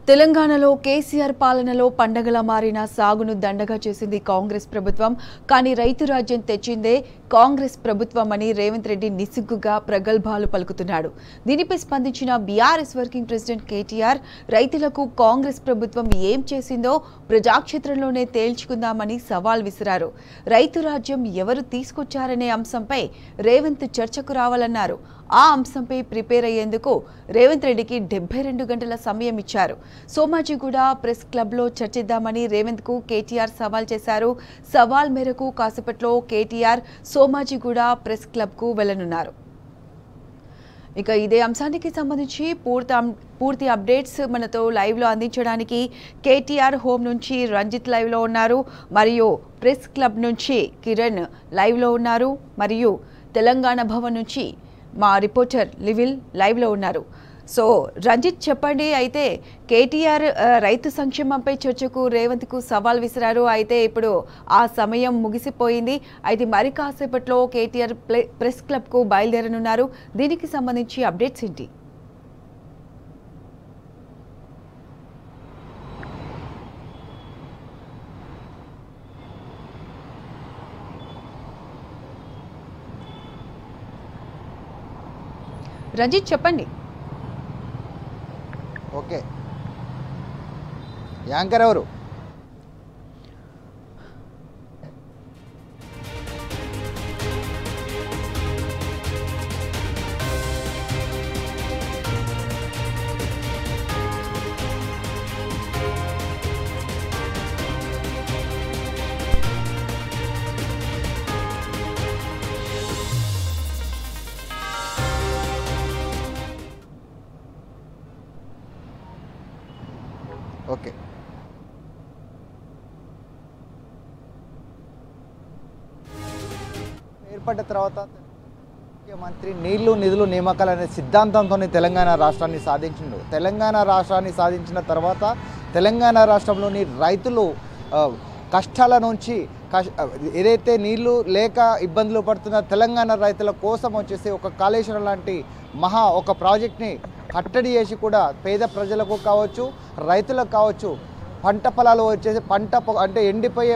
తెలంగాణలో కేసీఆర్ పాలనలో పండగలా మారిన సాగును దండగా చేసింది కాంగ్రెస్ ప్రభుత్వం. కానీ రైతు రాజ్యం తెచ్చిందే కాంగ్రెస్ ప్రభుత్వం అని రేవంత్ రెడ్డి నిస్సిగ్గుగా ప్రగల్భాలు పలుకుతున్నాడు. దీనిపై స్పందించిన బీఆర్ఎస్ వర్కింగ్ ప్రెసిడెంట్ కేటీఆర్ రైతులకు కాంగ్రెస్ ప్రభుత్వం ఏం చేసిందో ప్రజాక్షేత్రంలోనే తేల్చుకుందామని సవాల్ విసిరారు. రైతు రాజ్యం ఎవరు తీసుకొచ్చారనే అంశంపై రేవంత్ చర్చకు రావాలన్నారు. ఆ అంశంపై ప్రిపేర్ అయ్యేందుకు రేవంత్ రెడ్డికి 72 గంటల సమయం ఇచ్చారు. సోమాజిగూడ ప్రెస్ క్లబ్లో చర్చిద్దామని రేవంత్ కు కేటీఆర్ సవాల్ చేశారు. సవాల్ మేరకు కాసేపట్లో కేటీఆర్ సోమాజిగూడ ప్రెస్ క్లబ్ కు వెళ్లనున్నారు. ఇక ఇదే అంశానికి సంబంధించి పూర్తి అప్డేట్స్ మనతో లైవ్ లో అందించడానికి కేటీఆర్ హోమ్ నుంచి రంజిత్ లైవ్ లో ఉన్నారు, మరియు ప్రెస్ క్లబ్ నుంచి కిరణ్ లైవ్ లో ఉన్నారు, మరియు తెలంగాణ భవన్ నుంచి మా రిపోర్టర్ లివిల్ లైవ్ లో ఉన్నారు. సో రంజిత్ చెప్పండి, అయితే కేటీఆర్ రైతు సంక్షేమంపై చర్చకు రేవంత్ కు సవాల్ విసిరారు. అయితే ఇప్పుడు ఆ సమయం ముగిసిపోయింది. అయితే మరి కాసేపట్లో కేటీఆర్ ప్రెస్ క్లబ్ కు బయలుదేరనున్నారు. దీనికి సంబంధించి అప్డేట్స్ ఏంటి? రంజిత్ చెప్పండి. ఓకే, యాంకర్ ఎవరు? ఓకే, ఏర్పడ్డ తర్వాత ముఖ్యమంత్రి నీళ్లు నిధులు నియామకాలు అనే సిద్ధాంతంతో తెలంగాణ రాష్ట్రాన్ని సాధించిండు. తెలంగాణ రాష్ట్రాన్ని సాధించిన తర్వాత తెలంగాణ రాష్ట్రంలోని రైతులు కష్టాల నుంచి ఏదైతే నీళ్లు లేక ఇబ్బందులు పడుతున్న తెలంగాణ రైతుల కోసం వచ్చేసి ఒక కాళేశ్వరం లాంటి ఒక ప్రాజెక్ట్ని కట్టడి చేసి కూడా పేద ప్రజలకు కావచ్చు, రైతులకు కావచ్చు, పంట పొలాలు వచ్చేసి అంటే ఎండిపోయే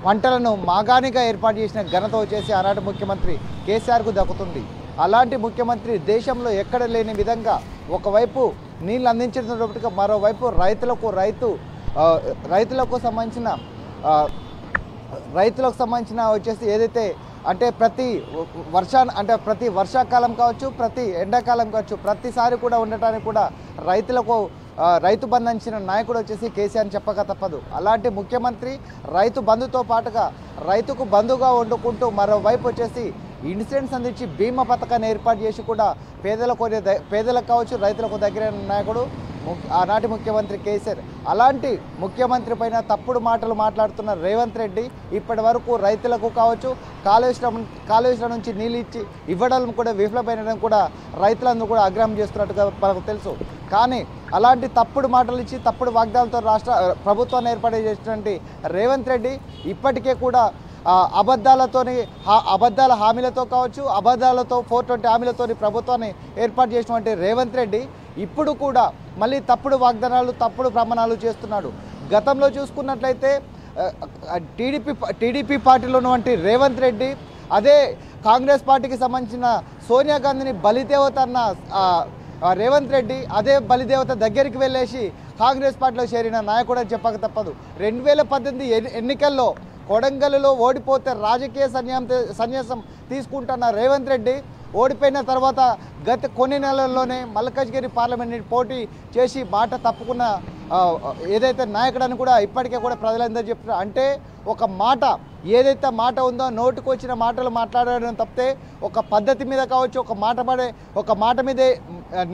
పంటలను మాగానిగా ఏర్పాటు చేసిన ఘనత వచ్చేసి ఆనాటి ముఖ్యమంత్రి కేసీఆర్కు దక్కుతుంది. అలాంటి ముఖ్యమంత్రి దేశంలో ఎక్కడ లేని విధంగా ఒకవైపు నీళ్ళు అందించినప్పటికీ మరోవైపు రైతులకు సంబంధించిన వచ్చేసి ఏదైతే అంటే ప్రతి వర్షాకాలం కావచ్చు, ప్రతి ఎండాకాలం కావచ్చు, ప్రతిసారి కూడా ఉండటానికి కూడా రైతు బంధు అందించిన నాయకుడు వచ్చేసి కేసీఆర్ చెప్పక తప్పదు. అలాంటి ముఖ్యమంత్రి రైతు బంధుతో పాటుగా రైతుకు బంధుగా వండుకుంటూ మరోవైపు వచ్చేసి ఇన్సూరెన్స్ అందించి బీమా పథకాన్ని ఏర్పాటు చేసి కూడా పేదలకు కావచ్చు, రైతులకు దగ్గరైన నాయకుడు ఆనాటి ముఖ్యమంత్రి కేసీఆర్. అలాంటి ముఖ్యమంత్రి పైన తప్పుడు మాటలు మాట్లాడుతున్న రేవంత్ రెడ్డి ఇప్పటి వరకు రైతులకు కావచ్చు, కాళేశ్వరం నుంచి నీళ్ళు ఇవ్వడం కూడా విఫలమైనడం కూడా రైతులందరూ కూడా ఆగ్రహం చేస్తున్నట్టుగా మనకు తెలుసు. కానీ అలాంటి తప్పుడు మాటలు ఇచ్చి తప్పుడు వాగ్దానాలతో రాష్ట్ర ప్రభుత్వాన్ని ఏర్పాటు చేసినటువంటి రేవంత్ రెడ్డి ఇప్పటికే కూడా అబద్ధాల హామీలతో కావచ్చు, అబద్ధాలతో 420 హామీలతో ప్రభుత్వాన్ని ఏర్పాటు చేసినటువంటి రేవంత్ రెడ్డి ఇప్పుడు కూడా మళ్ళీ తప్పుడు వాగ్దానాలు, తప్పుడు ప్రమాణాలు చేస్తున్నాడు. గతంలో చూసుకున్నట్లయితే టీడీపీ పార్టీలో ఉన్నటువంటి రేవంత్ రెడ్డి అదే కాంగ్రెస్ పార్టీకి సంబంధించిన సోనియా గాంధీని బలిదేవత అన్న రేవంత్ రెడ్డి అదే బలిదేవత దగ్గరికి వెళ్ళేసి కాంగ్రెస్ పార్టీలో చేరిన నాయకుడు అని చెప్పక తప్పదు. 2018 ఎన్నికల్లో కొడంగల్లో ఓడిపోతే రాజకీయ సన్యాసం తీసుకుంటున్న రేవంత్ రెడ్డి ఓడిపోయిన తర్వాత గత కొన్ని నెలల్లోనే మల్కాజ్గిరి పార్లమెంట్ పోటీ చేసి మాట తప్పుకున్న ఏదైతే నాయకుడని కూడా ఇప్పటికే కూడా ప్రజలందరూ చెప్తున్నారు. అంటే ఒక మాట ఏదైతే మాట ఉందో నోటికి వచ్చిన మాటలు మాట్లాడడం తప్పితే ఒక పద్ధతి మీద కావచ్చు, ఒక మాట మీదే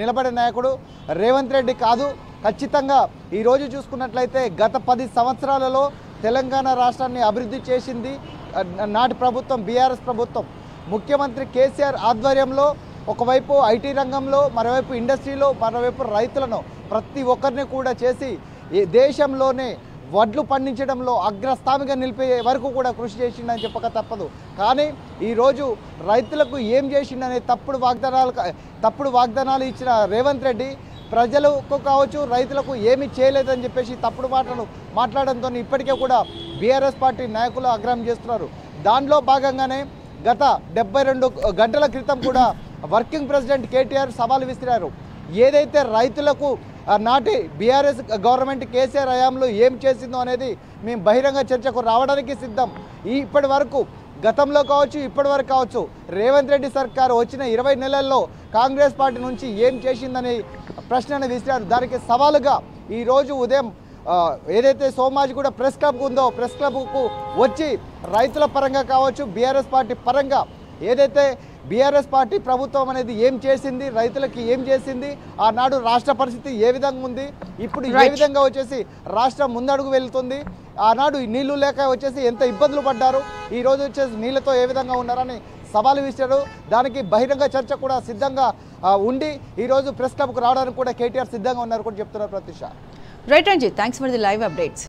నిలబడే నాయకుడు రేవంత్ రెడ్డి కాదు. ఖచ్చితంగా ఈరోజు చూసుకున్నట్లయితే గత 10 సంవత్సరాలలో తెలంగాణ రాష్ట్రాన్ని అభివృద్ధి చేసింది నాటి ప్రభుత్వం, బీఆర్ఎస్ ప్రభుత్వం. ముఖ్యమంత్రి కేసీఆర్ ఆధ్వర్యంలో ఒకవైపు ఐటీ రంగంలో, మరోవైపు ఇండస్ట్రీలో, మరోవైపు రైతులను ప్రతి ఒక్కరిని కూడా చేసి దేశంలోనే వడ్లు పండించడంలో అగ్రస్థానంగా నిలిపే వరకు కూడా కృషి చేసిండని చెప్పక తప్పదు. కానీ ఈరోజు రైతులకు ఏం చేసిండనే తప్పుడు వాగ్దానాలు ఇచ్చిన రేవంత్ రెడ్డి ప్రజలకు కావచ్చు రైతులకు ఏమీ చేయలేదని చెప్పేసి తప్పుడు మాటలు మాట్లాడడంతో ఇప్పటికే కూడా బీఆర్ఎస్ పార్టీ నాయకులు ఆగ్రహం చేస్తున్నారు. దానిలో భాగంగానే గత 72 గంటల క్రితం కూడా వర్కింగ్ ప్రెసిడెంట్ కేటీఆర్ సవాల్ విసిరారు. ఏదైతే రైతులకు నాటి బీఆర్ఎస్ గవర్నమెంట్ కేసీఆర్ హయాంలో ఏం చేసిందో అనేది మేము బహిరంగ చర్చకు రావడానికి సిద్ధం. ఇప్పటి వరకు గతంలో కావచ్చు ఇప్పటి వరకు కావచ్చు రేవంత్ రెడ్డి సర్కారు వచ్చిన 20 నెలల్లో కాంగ్రెస్ పార్టీ నుంచి ఏం చేసిందని ప్రశ్నను విసిరారు. దానికి సవాలుగా ఈరోజు ఉదయం ఏదైతే సోమాజిగూడ ప్రెస్ క్లబ్ ఉందో ప్రెస్ క్లబ్కు వచ్చి రైతుల పరంగా కావచ్చు బీఆర్ఎస్ పార్టీ పరంగా ఏదైతే బీఆర్ఎస్ పార్టీ ప్రభుత్వం అనేది ఏం చేసింది, రైతులకి ఏం చేసింది, ఆనాడు రాష్ట్ర పరిస్థితి ఏ విధంగా ఉంది, ఇప్పుడు ఏ విధంగా వచ్చేసి రాష్ట్రం ముందడుగు వెళ్తుంది, ఆనాడు నీళ్లు లేక వచ్చేసి ఎంత ఇబ్బందులు పడ్డారు, ఈరోజు వచ్చేసి నీళ్ళతో ఏ విధంగా ఉన్నారని సవాలు విసిరారు. దానికి బహిరంగ చర్చ కూడా సిద్ధంగా ఉండి ఈరోజు ప్రెస్ క్లబ్కు రావడానికి కూడా కేటీఆర్ సిద్ధంగా ఉన్నారు కూడా చెప్తున్నారు. Pratyusha. Right Ranjith, thanks for the live updates.